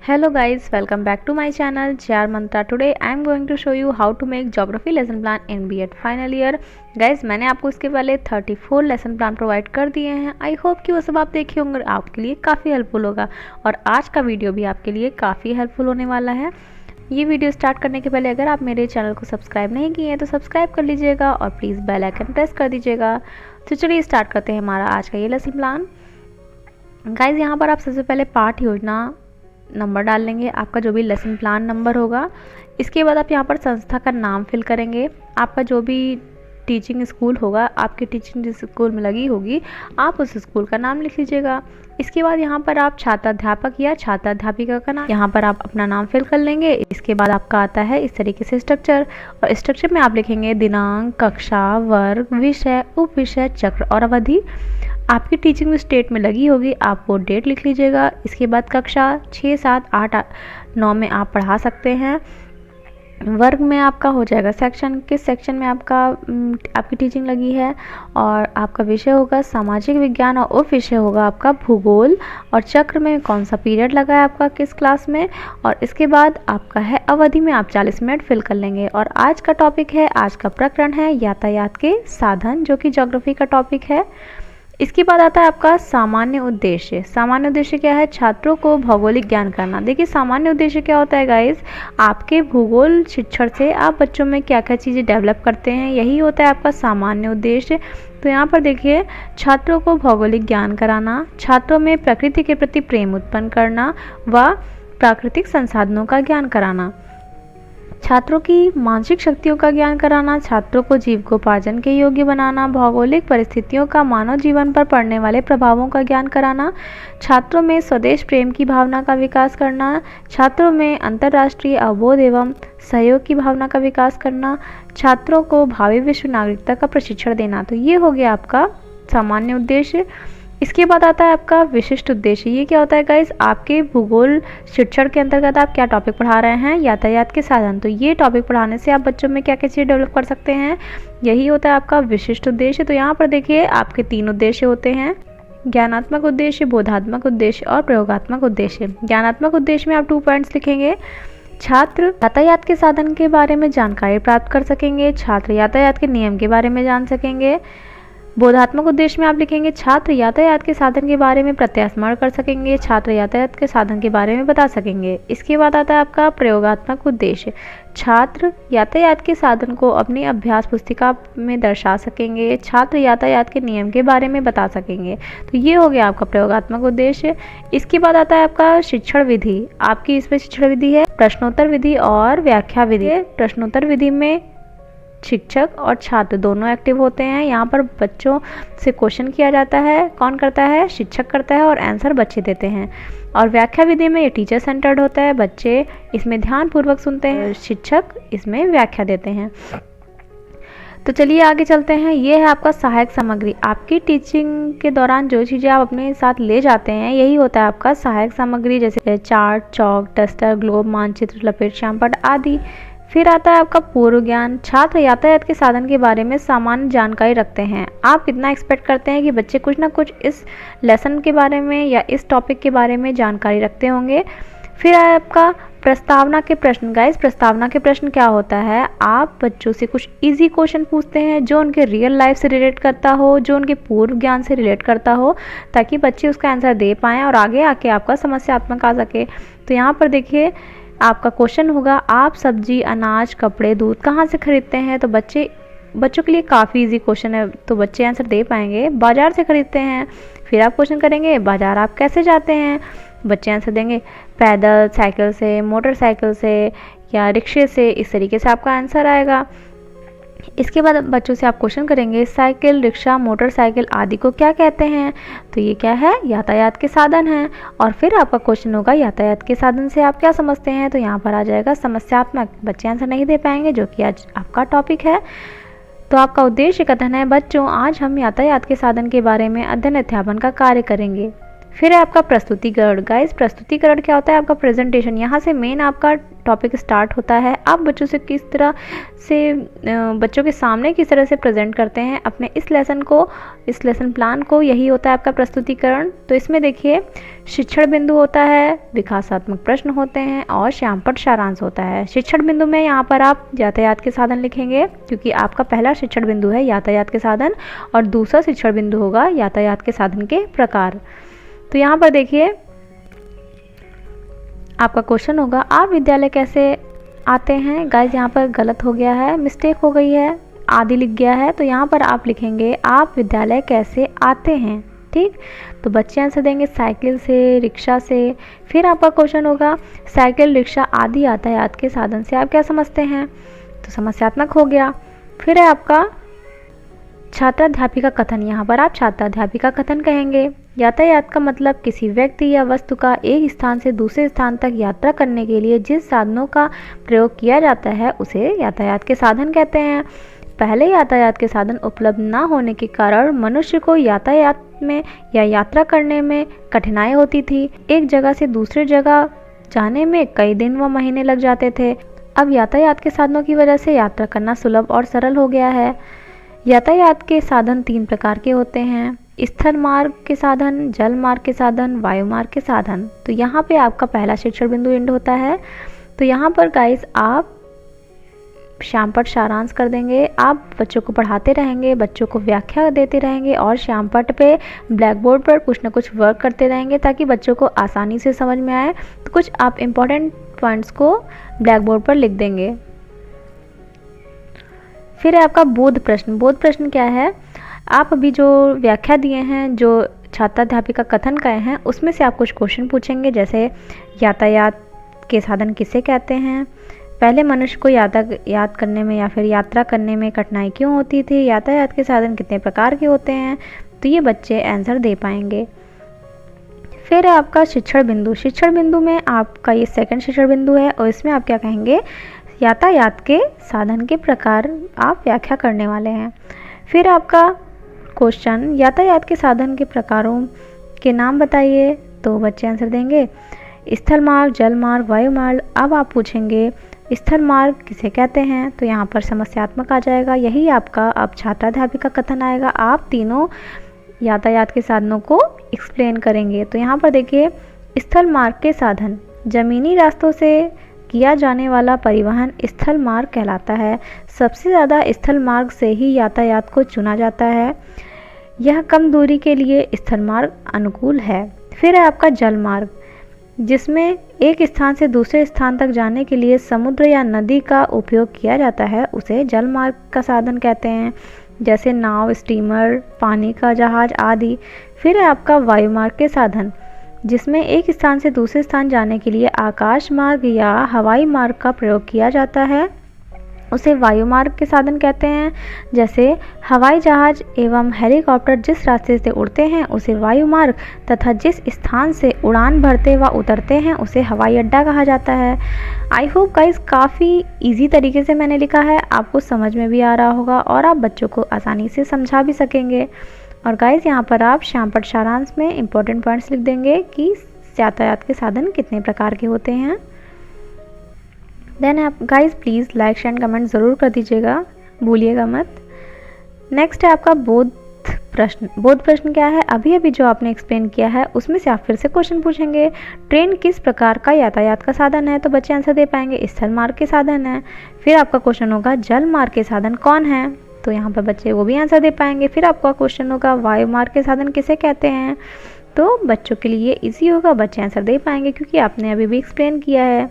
Hello guys, welcome back to my channel JR Mantra. Today I am going to show you how to make geography lesson plan in B.Ed final year. Guys, मैंने आपको इसके पहले 34 lesson plan provide कर दिए हैं. I hope कि वो सब आप देखे होंगे, आपके लिए काफ़ी हेल्पफुल होगा और आज का वीडियो भी आपके लिए काफ़ी हेल्पफुल होने वाला है. ये वीडियो स्टार्ट करने के पहले अगर आप मेरे चैनल को सब्सक्राइब नहीं किए हैं तो सब्सक्राइब कर लीजिएगा और प्लीज़ बेल आइकन प्रेस कर दीजिएगा. तो चलिए स्टार्ट करते हैं हमारा आज का ये लेसन प्लान. गाइज, यहाँ पर आप सबसे पहले पाठ योजना नंबर डाल लेंगे, आपका जो भी लेसन प्लान नंबर होगा. इसके बाद आप यहाँ पर संस्था का नाम फिल करेंगे. आपका जो भी टीचिंग स्कूल होगा, आपकी टीचिंग जिस स्कूल में लगी होगी, आप उस स्कूल का नाम लिख लीजिएगा. इसके बाद यहाँ पर आप छात्राध्यापक या छात्राध्यापिका का नाम, यहाँ पर आप अपना नाम फिल कर लेंगे. इसके बाद आपका आता है इस तरीके से स्ट्रक्चर, और स्ट्रक्चर में आप लिखेंगे दिनांक, कक्षा, वर्ग, विषय, उप विषय, चक्र और अवधि. आपकी टीचिंग स्टेट में लगी होगी, आप वो डेट लिख लीजिएगा. इसके बाद कक्षा 6, 7, 8, 9 में आप पढ़ा सकते हैं. वर्ग में आपका हो जाएगा सेक्शन, किस सेक्शन में आपकी टीचिंग लगी है. और आपका विषय होगा सामाजिक विज्ञान और उप विषय होगा आपका भूगोल. और चक्र में कौन सा पीरियड लगा है आपका, किस क्लास में. और इसके बाद आपका है अवधि में आप 40 मिनट फिल कर लेंगे. और आज का टॉपिक है, आज का प्रकरण है यातायात के साधन, जो कि ज्योग्राफी का टॉपिक है. इसके बाद आता है आपका सामान्य उद्देश्य. सामान्य उद्देश्य क्या है? छात्रों को भौगोलिक ज्ञान करना. देखिए, सामान्य उद्देश्य क्या होता है गाइस, आपके भूगोल शिक्षण से आप बच्चों में क्या क्या चीज़ें डेवलप करते हैं, यही होता है आपका सामान्य उद्देश्य. तो यहाँ पर देखिए, छात्रों को भौगोलिक ज्ञान कराना, छात्रों में प्रकृति के प्रति प्रेम उत्पन्न करना व प्राकृतिक संसाधनों का ज्ञान कराना, छात्रों की मानसिक शक्तियों का ज्ञान कराना, छात्रों को जीविकोपार्जन के योग्य बनाना, भौगोलिक परिस्थितियों का मानव जीवन पर पड़ने वाले प्रभावों का ज्ञान कराना, छात्रों में स्वदेश प्रेम की भावना का विकास करना, छात्रों में अंतर्राष्ट्रीय अवबोध एवं सहयोग की भावना का विकास करना, छात्रों को भावी विश्व नागरिकता का प्रशिक्षण देना. तो ये हो गया आपका सामान्य उद्देश्य. इसके बाद आता है आपका विशिष्ट उद्देश्य. ये क्या होता है गाइस, आपके भूगोल शिक्षण के अंतर्गत आप क्या टॉपिक पढ़ा रहे हैं, यातायात के साधन. तो ये टॉपिक पढ़ाने से आप बच्चों में क्या क्या चीज़ें डेवलप कर सकते हैं, यही होता है आपका विशिष्ट उद्देश्य. तो यहाँ पर देखिए, आपके 3 उद्देश्य होते हैं: ज्ञानात्मक उद्देश्य, बोधात्मक उद्देश्य और प्रयोगात्मक उद्देश्य. ज्ञानात्मक उद्देश्य में आप 2 पॉइंट्स लिखेंगे. छात्र यातायात के साधन के बारे में जानकारी प्राप्त कर सकेंगे, छात्र यातायात के नियम के बारे में जान सकेंगे. बोधात्मक उद्देश्य में आप लिखेंगे छात्र यातायात के साधन के बारे में प्रत्यास्मरण कर सकेंगे, छात्र यातायात के साधन के बारे में बता सकेंगे. इसके बाद आता है आपका प्रयोगात्मक उद्देश्य. छात्र यातायात के साधन को अपनी अभ्यास पुस्तिका में दर्शा सकेंगे, छात्र यातायात के नियम के बारे में बता सकेंगे. तो ये हो गया आपका प्रयोगात्मक उद्देश्य. इसके बाद आता है आपका शिक्षण विधि. आपकी इसमें शिक्षण विधि है प्रश्नोत्तर विधि और व्याख्या विधि. प्रश्नोत्तर विधि में शिक्षक और छात्र दोनों एक्टिव होते हैं. यहाँ पर बच्चों से क्वेश्चन किया जाता है. कौन करता है? शिक्षक करता है, और आंसर बच्चे देते हैं. और व्याख्या विधि में ये टीचर सेंटर्ड होता है. बच्चे इसमें ध्यानपूर्वक सुनते हैं, शिक्षक इसमें व्याख्या देते हैं. तो चलिए आगे चलते हैं. ये है आपका सहायक सामग्री. आपकी टीचिंग के दौरान जो चीज़ें आप अपने साथ ले जाते हैं, यही होता है आपका सहायक सामग्री, जैसे चार्ट, चौक, डस्टर, ग्लोब, मानचित्र, लपेट, श्यामपट्ट आदि. फिर आता है आपका पूर्व ज्ञान. छात्र यातायात के साधन के बारे में सामान्य जानकारी रखते हैं. आप कितना एक्सपेक्ट करते हैं कि बच्चे कुछ ना कुछ इस लेसन के बारे में या इस टॉपिक के बारे में जानकारी रखते होंगे. फिर आया आपका प्रस्तावना के प्रश्न. गाइस, प्रस्तावना के प्रश्न क्या होता है, आप बच्चों से कुछ इजी क्वेश्चन पूछते हैं जो उनके रियल लाइफ से रिलेट करता हो, जो उनके पूर्व ज्ञान से रिलेट करता हो, ताकि बच्चे उसका आंसर दे पाएँ और आगे आके आपका समस्यात्मक आ सके. तो यहाँ पर देखिए, आपका क्वेश्चन होगा, आप सब्जी, अनाज, कपड़े, दूध कहाँ से खरीदते हैं. तो बच्चों के लिए काफ़ी इजी क्वेश्चन है, तो बच्चे आंसर दे पाएंगे. बाजार से खरीदते हैं. फिर आप क्वेश्चन करेंगे, बाजार आप कैसे जाते हैं. बच्चे आंसर देंगे पैदल, साइकिल से, मोटरसाइकिल से या रिक्शे से. इस तरीके से आपका आंसर आएगा. इसके बाद बच्चों से आप क्वेश्चन करेंगे, साइकिल, रिक्शा, मोटरसाइकिल आदि को क्या कहते हैं. तो ये क्या है? यातायात के साधन हैं. और फिर आपका क्वेश्चन होगा, यातायात के साधन से आप क्या समझते हैं. तो यहाँ पर आ जाएगा समस्यात्मक. बच्चे आंसर नहीं दे पाएंगे, जो कि आज आपका टॉपिक है. तो आपका उद्देश्य कथन है, बच्चों आज हम यातायात के साधन के बारे में अध्ययन अध्यापन का कार्य करेंगे. फिर है आपका प्रस्तुतिकरण। गाइस प्रस्तुतिकरण क्या होता है? आपका प्रेजेंटेशन। यहाँ से मेन आपका टॉपिक स्टार्ट होता है। आप बच्चों से किस तरह से बच्चों के सामने किस तरह से प्रेजेंट करते हैं अपने इस लेसन को, इस लेसन प्लान को, यही होता है आपका प्रस्तुतिकरण। तो इसमें देखिए शिक्षण बिंदु होता है, विकासात्मक प्रश्न होते हैं और श्यामपट्ट सारांश होता है। शिक्षण बिंदु में यहाँ पर आप यातायात के साधन लिखेंगे, क्योंकि आपका पहला शिक्षण बिंदु है यातायात के साधन, और दूसरा शिक्षण बिंदु होगा यातायात के साधन के प्रकार। तो यहाँ पर देखिए आपका क्वेश्चन होगा, आप विद्यालय कैसे आते हैं? गाइस यहाँ पर गलत हो गया है, मिस्टेक हो गई है, आदि लिख गया है। तो यहाँ पर आप लिखेंगे आप विद्यालय कैसे आते हैं। ठीक, तो बच्चे आंसर देंगे साइकिल से, रिक्शा से। फिर आपका क्वेश्चन होगा साइकिल, रिक्शा आदि यातायात के साधन से आप क्या समझते हैं? तो समस्यात्मक हो गया। फिर है आपका छात्राध्यापिका कथन। यहाँ पर आप छात्राध्यापिका कथन कहेंगे। यातायात का मतलब किसी व्यक्ति या वस्तु का एक स्थान से दूसरे स्थान तक यात्रा करने के लिए जिस साधनों का प्रयोग किया जाता है उसे यातायात के साधन कहते हैं। पहले यातायात के साधन उपलब्ध न होने के कारण मनुष्य को यातायात में या यात्रा करने में कठिनाई होती थी। एक जगह से दूसरी जगह जाने में कई दिन व महीने लग जाते थे। अब यातायात के साधनों की वजह से यात्रा करना सुलभ और सरल हो गया है। यातायात के साधन 3 प्रकार के होते हैं, स्थल मार्ग के साधन, जल मार्ग के साधन, वायु मार्ग के साधन। तो यहाँ पे आपका पहला शिक्षण बिंदु एंड होता है। तो यहाँ पर गाइस आप श्यामपट्ट सारांश कर देंगे। आप बच्चों को पढ़ाते रहेंगे, बच्चों को व्याख्या देते रहेंगे और श्यामपट्ट पे ब्लैक बोर्ड पर कुछ ना कुछ वर्क करते रहेंगे ताकि बच्चों को आसानी से समझ में आए। तो कुछ आप इम्पोर्टेंट पॉइंट्स को ब्लैक बोर्ड पर लिख देंगे। फिर है आपका बोध प्रश्न। बोध प्रश्न क्या है? आप अभी जो व्याख्या दिए हैं, जो छात्राध्यापिका कथन कहे हैं, उसमें से आप कुछ क्वेश्चन पूछेंगे, जैसे यातायात के साधन किसे कहते हैं, पहले मनुष्य को यातायात करने में या फिर यात्रा करने में कठिनाई क्यों होती थी, यातायात के साधन कितने प्रकार के होते हैं। तो ये बच्चे आंसर दे पाएंगे। फिर है आपका शिक्षण बिंदु। शिक्षण बिंदु में आपका ये सेकंड शिक्षण बिंदु है और इसमें आप क्या कहेंगे? यातायात के साधन के प्रकार आप व्याख्या करने वाले हैं। फिर आपका क्वेश्चन यातायात के साधन के प्रकारों के नाम बताइए। तो बच्चे आंसर देंगे स्थल मार्ग, जल मार्ग, वायु मार्ग। अब आप पूछेंगे स्थल मार्ग किसे कहते हैं? तो यहाँ पर समस्यात्मक आ जाएगा। यही आपका अब छात्राध्यापिका कथन आएगा। आप तीनों यातायात के साधनों को एक्सप्लेन करेंगे। तो यहाँ पर देखिए स्थल मार्ग के साधन, जमीनी रास्तों से किया जाने वाला परिवहन स्थल मार्ग कहलाता है। सबसे ज़्यादा स्थल मार्ग से ही यातायात को चुना जाता है। यह कम दूरी के लिए स्थल मार्ग अनुकूल है। फिर है आपका जल मार्ग, जिसमें एक स्थान से दूसरे स्थान तक जाने के लिए समुद्र या नदी का उपयोग किया जाता है, उसे जल मार्ग का साधन कहते हैं, जैसे नाव, स्टीमर, पानी का जहाज आदि। फिर है आपका वायु मार्ग के साधन, जिसमें एक स्थान से दूसरे स्थान जाने के लिए आकाश मार्ग या हवाई मार्ग का प्रयोग किया जाता है, उसे वायु मार्ग के साधन कहते हैं। जैसे हवाई जहाज एवं हेलीकॉप्टर जिस रास्ते से उड़ते हैं उसे वायु मार्ग, तथा जिस स्थान से उड़ान भरते व उतरते हैं उसे हवाई अड्डा कहा जाता है। आई होप गाइस काफ़ी इजी तरीके से मैंने लिखा है, आपको समझ में भी आ रहा होगा और आप बच्चों को आसानी से समझा भी सकेंगे। और गाइस यहाँ पर आप श्यामपट्ट सारांश में इंपॉर्टेंट पॉइंट्स लिख देंगे कि यातायात के साधन कितने प्रकार के होते हैं। देन आप guys please like share and comment ज़रूर कर दीजिएगा, भूलिएगा मत। नेक्स्ट है आपका बोध प्रश्न। बोध प्रश्न क्या है? अभी अभी जो आपने एक्सप्लेन किया है उसमें से आप फिर से क्वेश्चन पूछेंगे। ट्रेन किस प्रकार का यातायात का साधन है? तो बच्चे आंसर दे पाएंगे स्थल मार्ग के साधन है। फिर आपका क्वेश्चन होगा जल मार्ग के साधन कौन है? तो यहाँ पर बच्चे वो भी आंसर दे पाएंगे। फिर आपका क्वेश्चन होगा वायु मार्ग के साधन किसे कहते हैं? तो बच्चों के लिए ईजी होगा, बच्चे आंसर दे पाएंगे क्योंकि आपने अभी भी एक्सप्लेन किया है।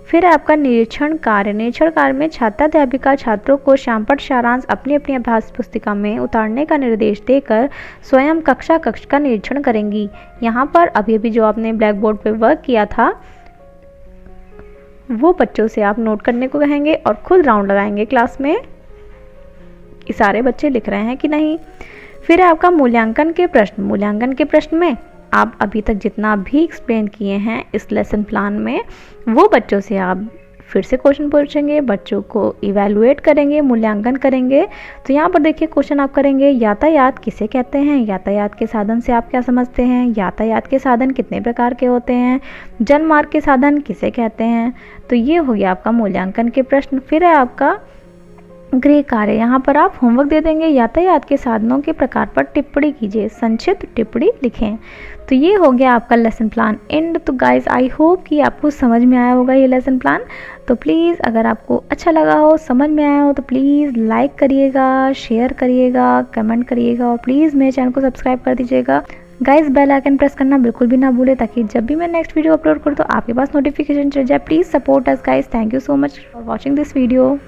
फिर आपका निरीक्षण कार्य। निरीक्षण कार्य में छात्राध्यापिका छात्रों को श्यामपट्ट सारांश अपनी अपनी अभ्यास पुस्तिका में उतारने का निर्देश देकर स्वयं कक्षा कक्ष का निरीक्षण करेंगी। यहाँ पर अभी अभी जो आपने ब्लैक बोर्ड पर वर्क किया था वो बच्चों से आप नोट करने को कहेंगे और खुद राउंड लगाएंगे क्लास में कि सारे बच्चे लिख रहे हैं कि नहीं। फिर आपका मूल्यांकन के प्रश्न। मूल्यांकन के प्रश्न में आप अभी तक जितना भी एक्सप्लेन किए हैं इस लेसन प्लान में वो बच्चों से आप फिर से क्वेश्चन पूछेंगे, बच्चों को इवैल्यूएट करेंगे, मूल्यांकन करेंगे। तो यहाँ पर देखिए क्वेश्चन आप करेंगे, यातायात किसे कहते हैं, यातायात के साधन से आप क्या समझते हैं, यातायात के साधन कितने प्रकार के होते हैं, जनमार्ग के साधन किसे कहते हैं। तो ये हो गया आपका मूल्यांकन के प्रश्न। फिर है आपका गृह कार्य। यहाँ पर आप होमवर्क दे देंगे, यातायात के साधनों के प्रकार पर टिप्पणी कीजिए, संक्षिप्त टिप्पणी लिखें। तो ये हो गया आपका लेसन प्लान एंड। तो गाइस आई होप कि आपको समझ में आया होगा ये लेसन प्लान। तो प्लीज़ अगर आपको अच्छा लगा हो, समझ में आया हो, तो प्लीज़ लाइक करिएगा, शेयर करिएगा, कमेंट करिएगा और प्लीज़ मेरे चैनल को सब्सक्राइब कर दीजिएगा। गाइस बेल आइकन प्रेस करना बिल्कुल भी ना भूले, ताकि जब भी मैं नेक्स्ट वीडियो अपलोड करूँ तो आपके पास नोटिफिकेशन चल जाए। Please support us guys. Thank you so much for watching this video.